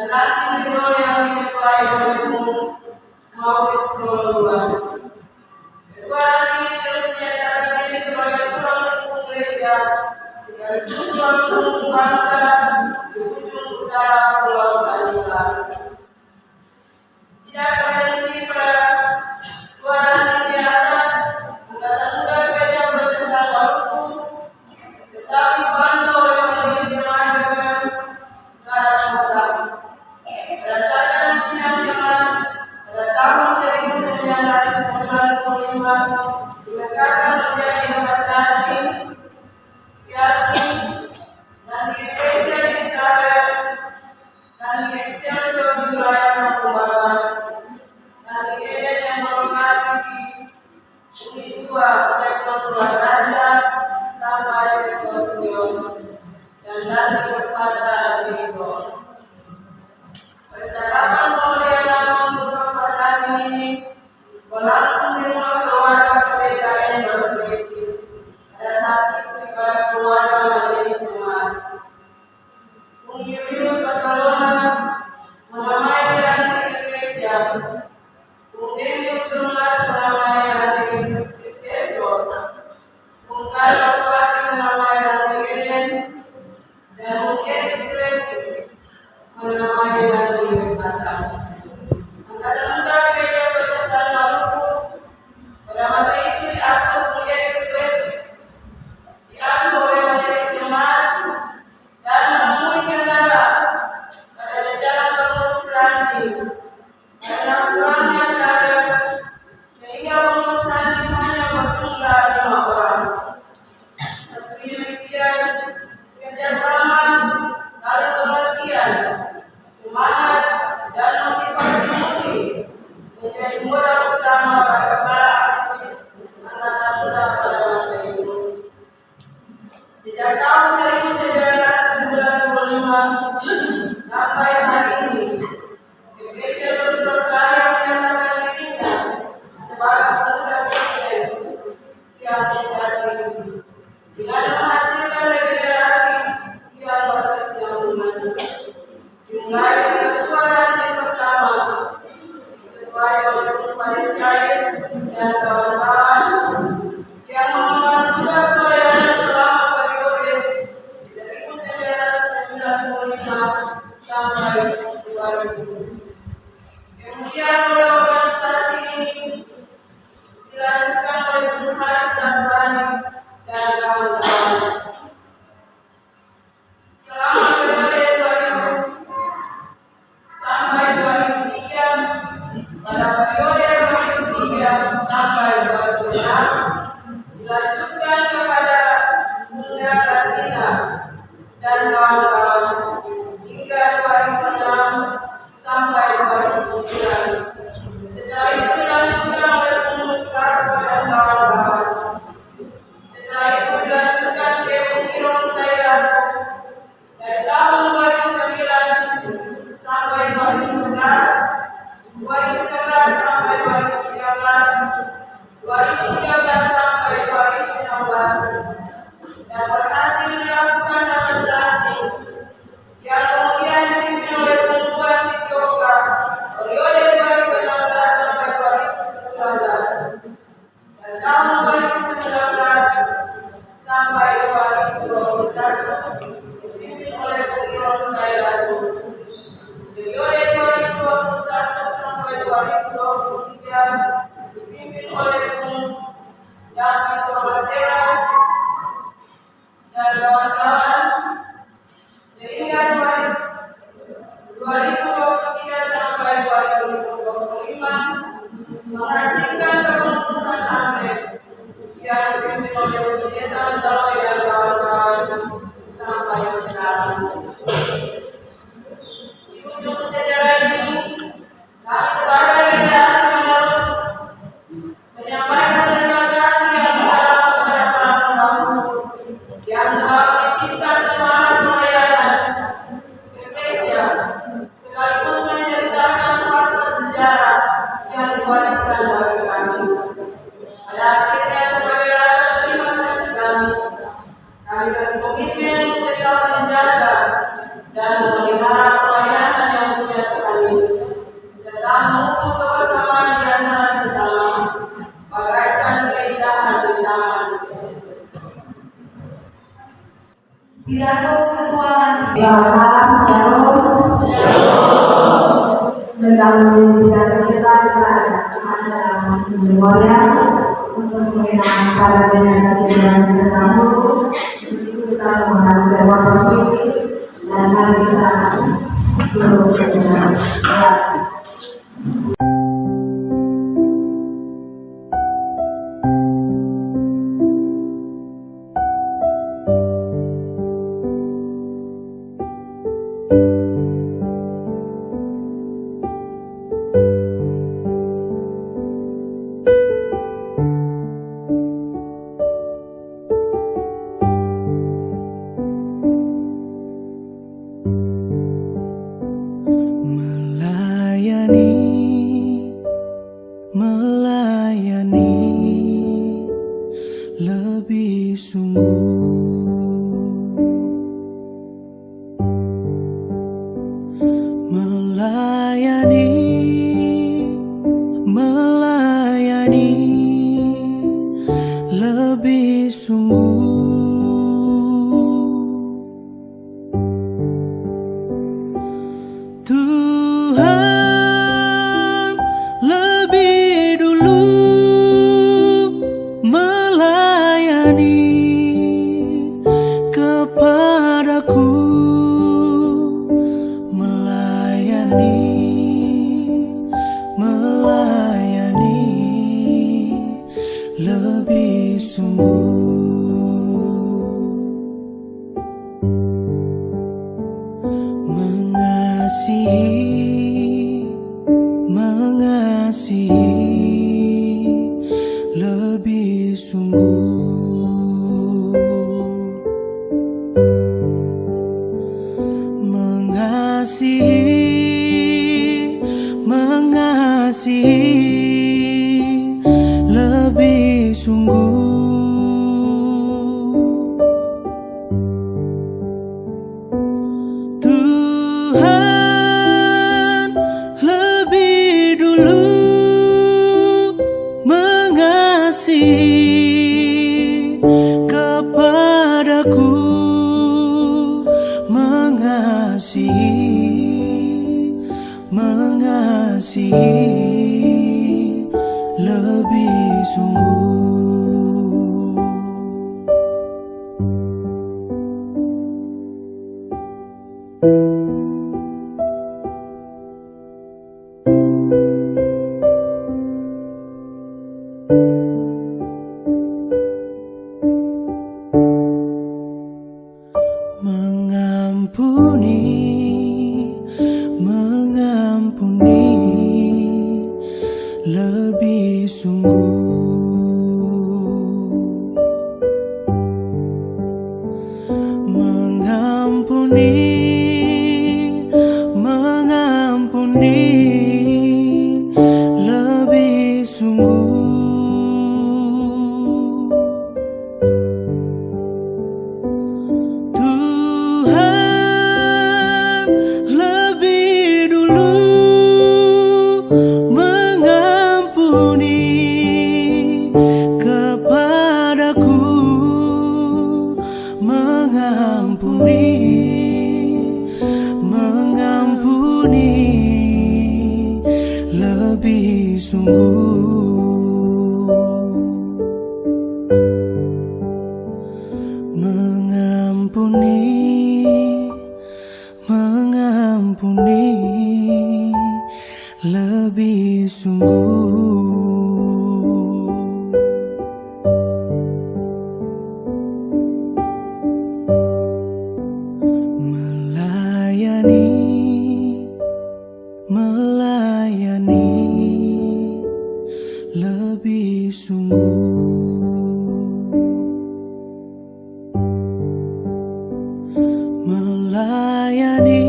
nanti beliau yang menyesuai dengan maupun seluruhan. Kedua ini terus menyatakan diri sebagai tulang punggung gereja, sekaligus tulang punggung bangsa di ujung utara Pulau Kalimantan. Tidak berhenti pada suara tinggi atas, Angkatan Muda Gereja bertentang waktu, tetapi bangsa yang berjemaah dengan darah muda. Berdasarkan sidang jemaat pada tahun 1995 diletakkan menjadi jabatan yakni dan di gereja di Tabel dan di Excelsior di wilayah Kabupaten dan di gereja yang berlokasi di Unit 2 sektor Surakarta sampai sektor Sion dan dari Kabupaten Cirebon. Percakapan pemulihan untuk pertandingan ini berlangsung di rumah keluarga PPKN berprestasi. Pada saat itu kepada keluarga majelis jemaat. Bung Julius Bartolona menamai hati Indonesia. Bung Dewi Utrulas menamai hati Excelsior. Bung Karlo Bupati menamai hati Eden dan Bung Edi Sileti menamai hati Angkatan Muda Gereja Protestan Maluku. Pada masa itu diatur menjadi Sileti, diambil oleh majelis jemaat dan menemui kendala pada jajaran pengurus ranting karena kurangnya kader sehingga pengurus ranting hanya berjumlah 5 orang. Meski demikian, kerjasama, saling pengertian, semangat dan motivasi Mudi menjadi modal utama bagi para aktivis Angkatan Muda pada masa itu. Sejak tahun 1995 sampai hari ini, gereja terus berkarya menyatakan dirinya sebagai pemuda Kristen yang sejati dengan menghasilkan regenerasi yang berkesinambungan. Dimulai dari ketua ranting pertama, ketua Dr. Farid Said dan kawan-kawan yang mengemban tugas pelayanan selama periode 1995 sampai 2000. Kemudian oleh organisasi ini dilanjutkan oleh Bung Haris Sabrani dan kawan-kawan. Selama periode 2000 sampai 2003, pada periode 2003 sampai 2006 dilanjutkan kepada Muda Latina dan kawan-kawan hingga 2006 sampai 2009 dalam pikiran kita ada memorial untuk mengenang para generasi yang terdahulu. Itu kita mengambil waktu dan mari kita duduk bersama. Melayani lebih sungguh, melayani lebih sungguh. Tuhan lebih dulu melayani kepadaku, melayani lebih sungguh. Mengasihi lebih sungguh, mengasihi lebih sungguh. Tuhan lebih dulu mengasihi kepadaku, mengasihi lebih sungguh. Mengampuni lebih sungguh, mengampuni lebih sungguh. Mengampuni lebih sungguh, mengampuni lebih sungguh. Melayani lebih sungguh, melayani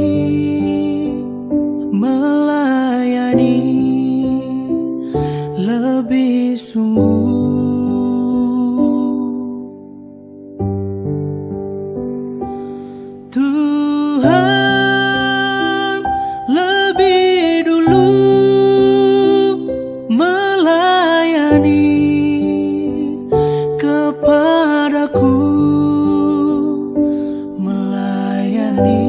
lebih sungguh. Tuhan lebih dulu melayani kepadaku, melayani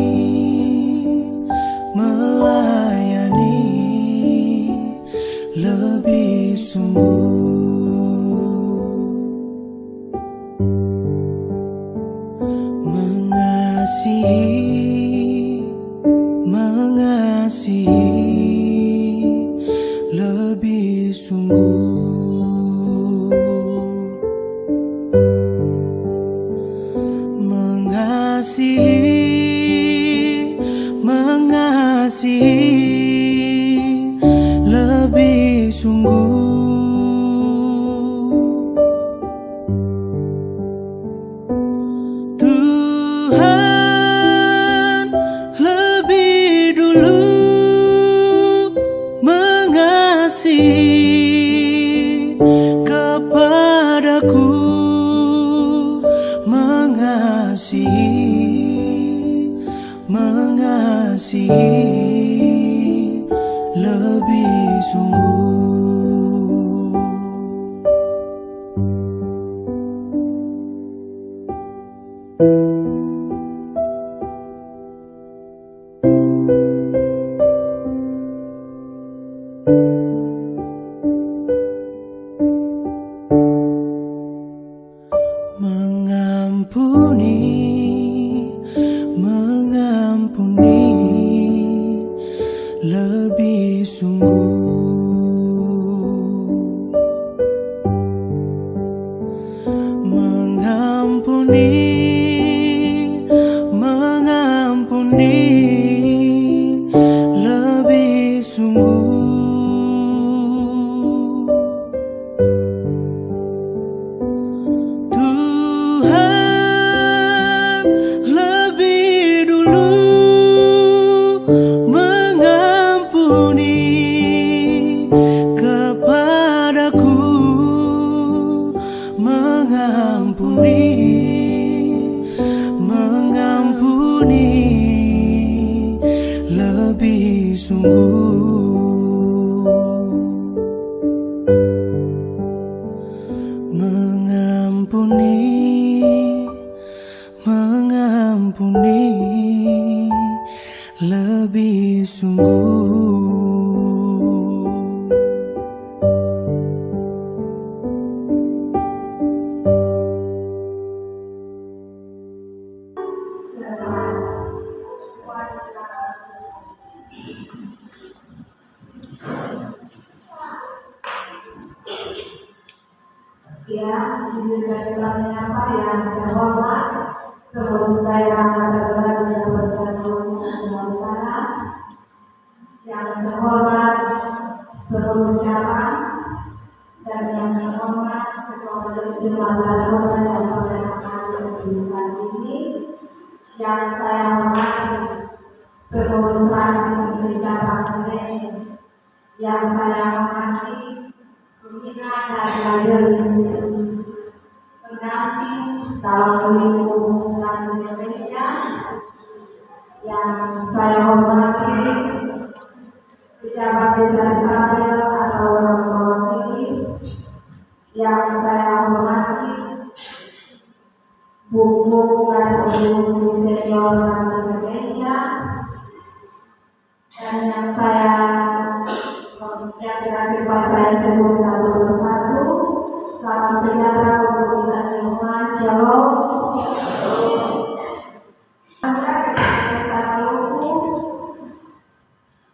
mengasihi lebih sungguh, mengasihi lebih sungguh. Tuhan lebih dulu mengasihi kepadaku, mengasihi lebih sungguh. Mengampuni lebih sungguh, mengampuni lebih sungguh. Mengampuni lebih sungguh, mengampuni lebih sungguh. Ya, ini dari apa yang terhormat, sebelum saya terhormat yang bersatu yang terhormat sebelum siapa dan yang terhormat ketua Majelis Ulama yang berkenan di ini, yang saya hormati pengurusan Indonesia Bangsa, yang saya hormati pimpinan dan majelis pendamping dalam lingkungan Indonesia, yang saya hormati pejabat desa atau orang mewakili, yang saya hormati buku dan organisasi senior Indonesia, dan yang saya saya sebut satu persatu. Salam sejahtera untuk kita semua. Shalom.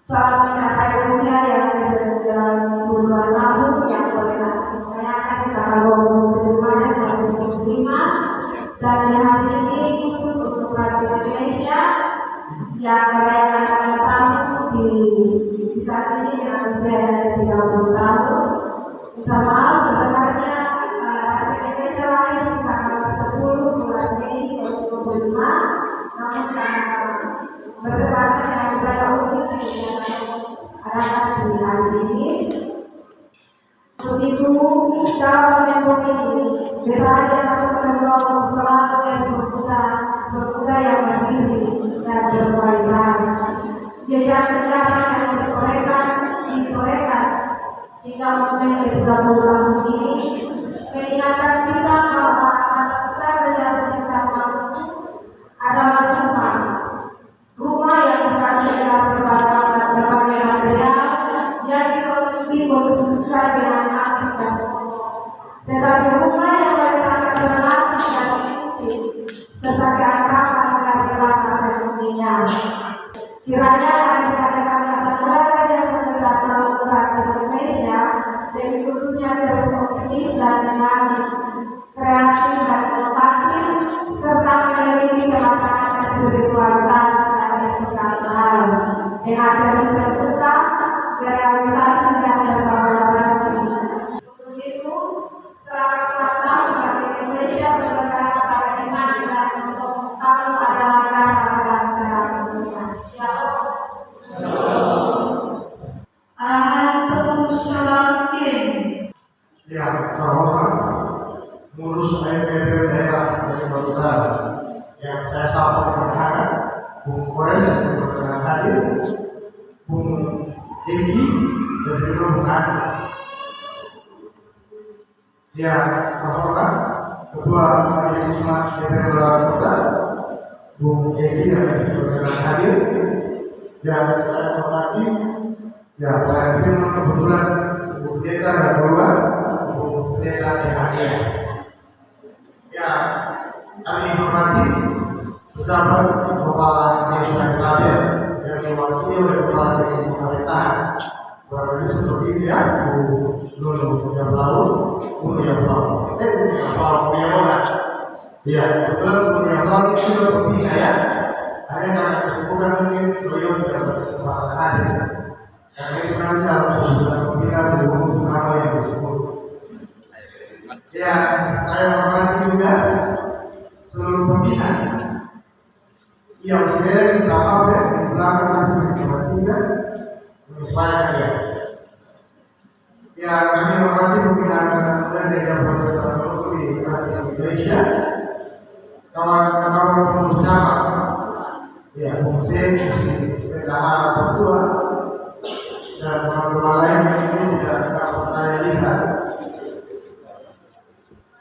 Salam mencapai usia yang berbulan tahun yang boleh saya akan kita berterima dan di hari ini khusus untuk Raja Indonesia yang merayakan tahun di saat ini dengan usia yang 30 tahun. Bersama sebenarnya Indonesia lain tanggal 10 bulan Mei 2025, namun karena bertepatan dengan ibadah unik adalah di hari ini. Untuk itu, dalam menyambut ini, berada dalam sebuah selalu yang berkuda yang berdiri dan berkualitas. Jejak-jejak yang dikorek hingga momen ke-30 tahun ini mengingatkan kita bahwa kita belajar bersama adalah tempat rumah yang berhasil berbagai material yang dikonsumsi dengan aktif, tetapi rumah yang meletakkan berlaku dan fungsi sebagai antara dari belakang dan dunia. Kiranya terbuka, realisasi dan berkolaborasi. Untuk itu, selamat datang bagi Indonesia berpegang pada iman dan untuk selalu ada negara Indonesia. Arahan Pengusaha Kim. Ya, terhormat ngurus PPP daerah dari Balikpapan yang saya sapa berharap Bung Kores berkenan hadir, Bung Egi dan juga Bung Adi. Ya, terhormat Ketua Majelis Umat DPR Kota Bung Egi yang berkenan hadir, dan saya hormati ya para firman kebetulan Bung Deka dan Bapak Bung Deka Sehadia. Ya, kami hormati pejabat kepala desa Klaten yang diwakili oleh kepala seksi pemerintahan barangkali seperti itu ya, Bu Nunu yang lalu, Bu yang lalu, Bu yang lalu. Ya, betul Bu yang lalu itu seperti saya. Ada dalam kesibukan mungkin beliau tidak berkesempatan hadir. Karena itu nanti harus sudah membina dari umum apa yang disebut. Ya, saya hormati juga seluruh pembina yang sebenarnya di belakang dan di belakang bersama kita menyesuaikan ya. Ya, kami hormati pembinaan anak muda dari Profesor di Indonesia, kawan-kawan pengusaha, ya, Musim, Pendahara Pertua, dan teman-teman lain yang ini tidak dapat saya lihat.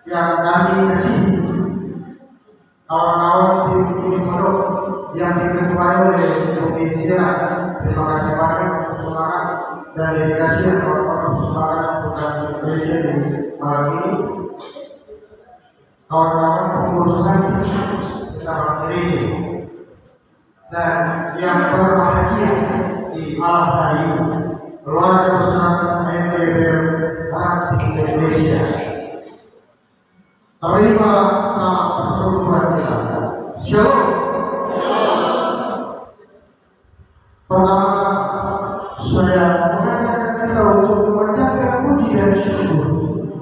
Yang kami kasih kawan-kawan di Pondok yang diketuai oleh Provinsi Serang. Terima kasih banyak untuk semangat dan dedikasi yang kawan-kawan semangat untuk Indonesia di malam ini. Kawan-kawan pengurus lagi secara diri dan yang berbahagia di malam hari ini, keluarga besar MPR Indonesia. Terima salam persaudaraan kita. Shalom. Pertama, saya mengajak kita untuk memanjatkan puji dan syukur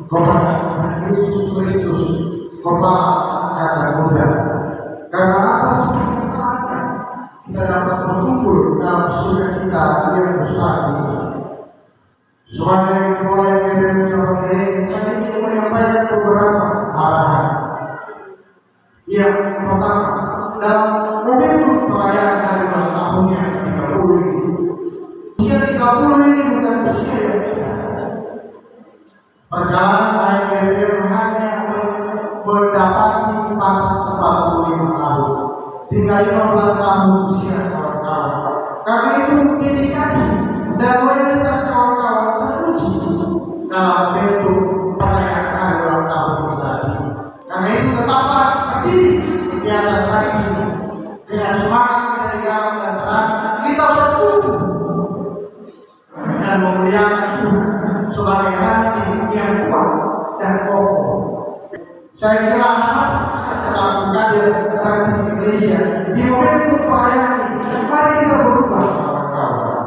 kepada Tuhan Yesus Kristus, Kepala Angkatan Muda. Karena atas permintaannya kita dapat berkumpul dalam sukacita yang besar ini. Sebagai ketua yang ini, saya ingin menyampaikan beberapa arahan. Yang pertama, dalam momentum perayaan hari ulang tahunnya yang 30 ini, usia 30 ini bukan usia yang biasa. Perjalanan AMPR hanya mendapati batas 45 tahun, tinggal 15 tahun usia kawan-kawan. Karena itu dedikasi dan loyalitas kawan-kawan teruji dalam bentuk perayaan hari ulang tahun saat ini. Karena itu tetaplah berdiri di atas hari ini dengan semangat dari dalam dan terang. Kita bertumbuh dan memuliakan Tuhan sebagai hati yang kuat dan kokoh. Saya kira selalu kader di Indonesia di momentum perayaan ini, mari kita berubah kawan-kawan.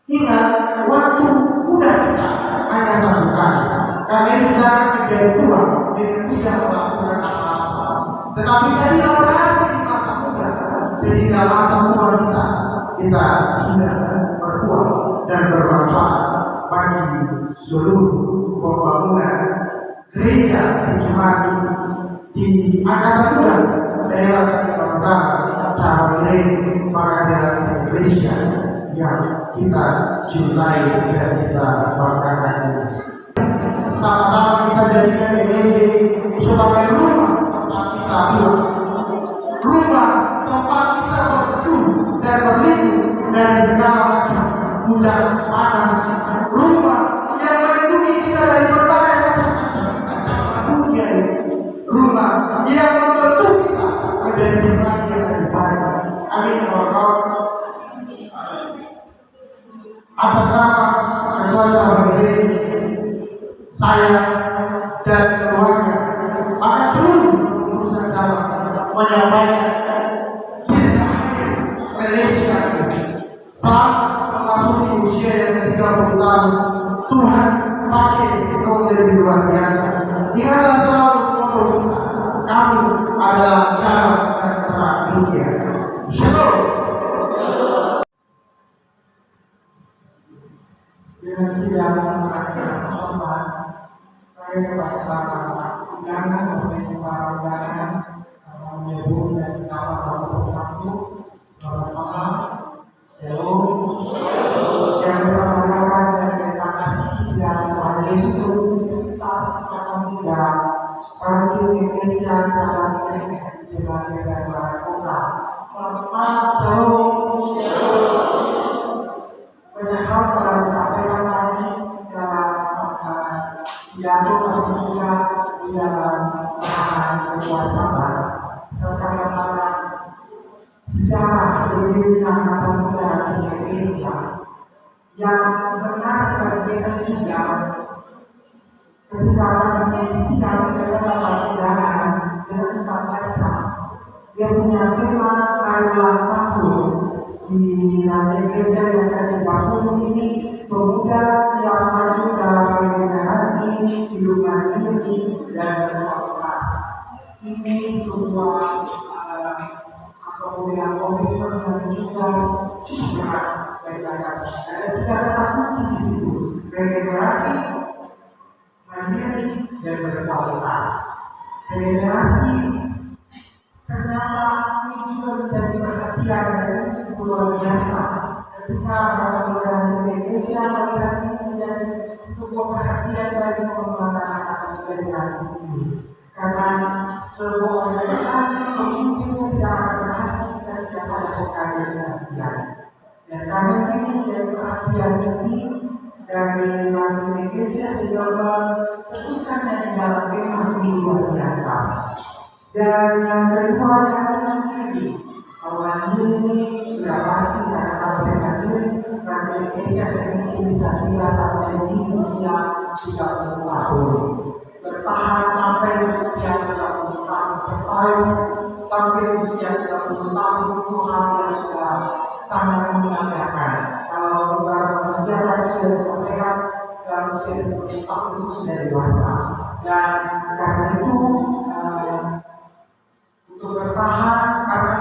Ingat, waktu muda kita hanya satu kali. Karena itu jangan menjadi tua dengan tidak melakukan apa-apa. Tetapi jadilah berarti di masa muda, sehingga masa tua kita sudah berbuah dan bermanfaat bagi seluruh pembangunan gereja di Jumat di Angkatan Muda daerah Kalimantan cara milik Pengadilan Indonesia yang kita cintai dan kita banggakan. Sama-sama kita jadikan Indonesia sebagai rumah tempat kita hidup, rumah tempat kita berteduh dan berlindung dari segala macam hujan panas, rumah yang melindungi kita dari berbagai macam dunia, rumah yang membentuk kita menjadi pribadi yang lebih baik. Amin. Atas nama Ketua Sahabat saya dan keluarga, maka seluruh urusan jalan menyampaikan kita Malaysia saat memasuki usia yang ke-30 tahun, Tuhan pakai engkau lebih luar biasa. Ingatlah selalu moto kita, kami adalah garam dan terang dunia. Shalom. Dengan tidak mengatakan hormat, saya kepada para undangan dan para undangan menyebut dan nama satu persatu. Selamat malam, shalom. Yang pertama dan terima kasih yang Tuhan Yesus Kristus akan tidak bagi Indonesia dalam jalan dan kota. Selamat malam, shalom. Banyak hal telah disampaikan tadi dalam dialog dan juga di dalam bahan kewajiban serta bagaimana sejarah berdirinya Angkatan Muda Indonesia yang benar berbeda juga ketika kami sidang dalam persidangan dengan sempat baca dia punya tema ulang tahun di gereja yang akan dibangun ini, pemuda siap maju dalam regenerasi hidup mandiri dan berkualitas. Ini sebuah kemudian komitmen yang juga berat bagi kita. Ada tiga kata kunci di situ: regenerasi, mandiri, dan berkualitas. Regenerasi ternyata ini juga menjadi perhatian dari luar biasa. Ketika dalam Indonesia melihat ini menjadi sebuah perhatian dari pengembangan anak generasi ini. Karena sebuah organisasi pemimpin tidak akan berhasil jika tidak ada pengorganisasian. Dan karena ini menjadi perhatian ini dari Indonesia sehingga teruskannya di dalam tema ini luar biasa. Dan yang kedua yang ini bahwa ini sudah pasti karena kalau saya katakan nanti Indonesia mungkin bisa tinggal sampai di usia 30 tahun, bertahan sampai usia 30 tahun, sampai usia 30 tahun itu hal yang sudah sangat membanggakan. Kalau beberapa manusia tadi sudah disampaikan dalam usia 30 tahun itu sudah dewasa, dan karena itu untuk bertahan karena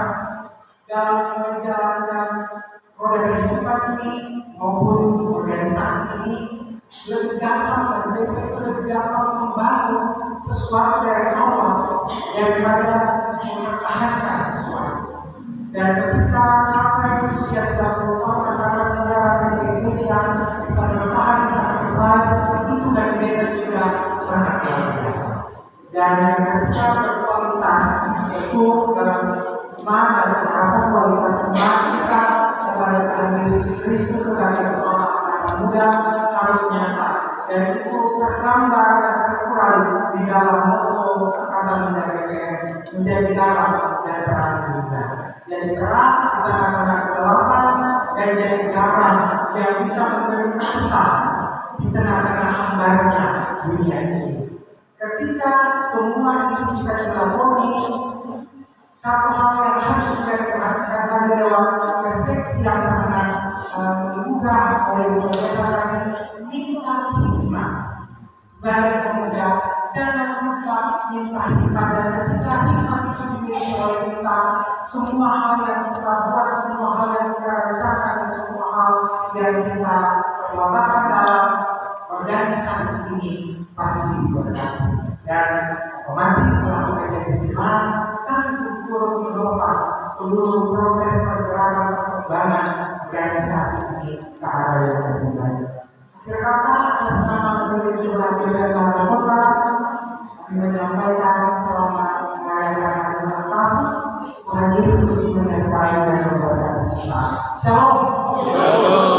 dalam menjalankan roda kehidupan ini maupun organisasi ini lebih gampang dan lebih gampang membangun sesuatu dari awal daripada mempertahankan sesuatu. Dan ketika sampai usia 30 tahun antara negara dan Indonesia bisa bertahan, bisa survive, itu bagi kita juga sangat luar biasa. Dan ketika berkualitas itu dalam iman dan penerapan kualitas iman kita kepada Tuhan Yesus Kristus sebagai seorang anak muda harus nyata, dan itu tergambar dan terurai di dalam moto Angkatan Muda PPN menjadi garam dan terang dunia. Jadi terang di tengah-tengah kegelapan dan jadi garam yang bisa memberi rasa di tengah-tengah hambarnya dunia ini. Ketika semua itu bisa dilakoni, satu hal yang harus juga diperhatikan tadi lewat refleksi yang sangat mudah oleh beberapa minta hikmah. Sebagai pemuda, jangan lupa minta hikmah, dan ketika hikmah itu dimiliki oleh kita, semua hal yang kita buat, semua hal yang kita rasakan, dan semua hal yang kita perlakukan dalam organisasi ini pasti diberkati. Dan otomatis setelah menjadi iman, kami turut mendorong seluruh proses pergerakan perkembangan organisasi ini ke arah yang lebih baik. Akhir kata, atas nama seluruh jemaat gereja Dalam Kota, kami menyampaikan selamat merayakan ulang tahun. Tuhan Yesus menyertai dan memberkati kita. Shalom.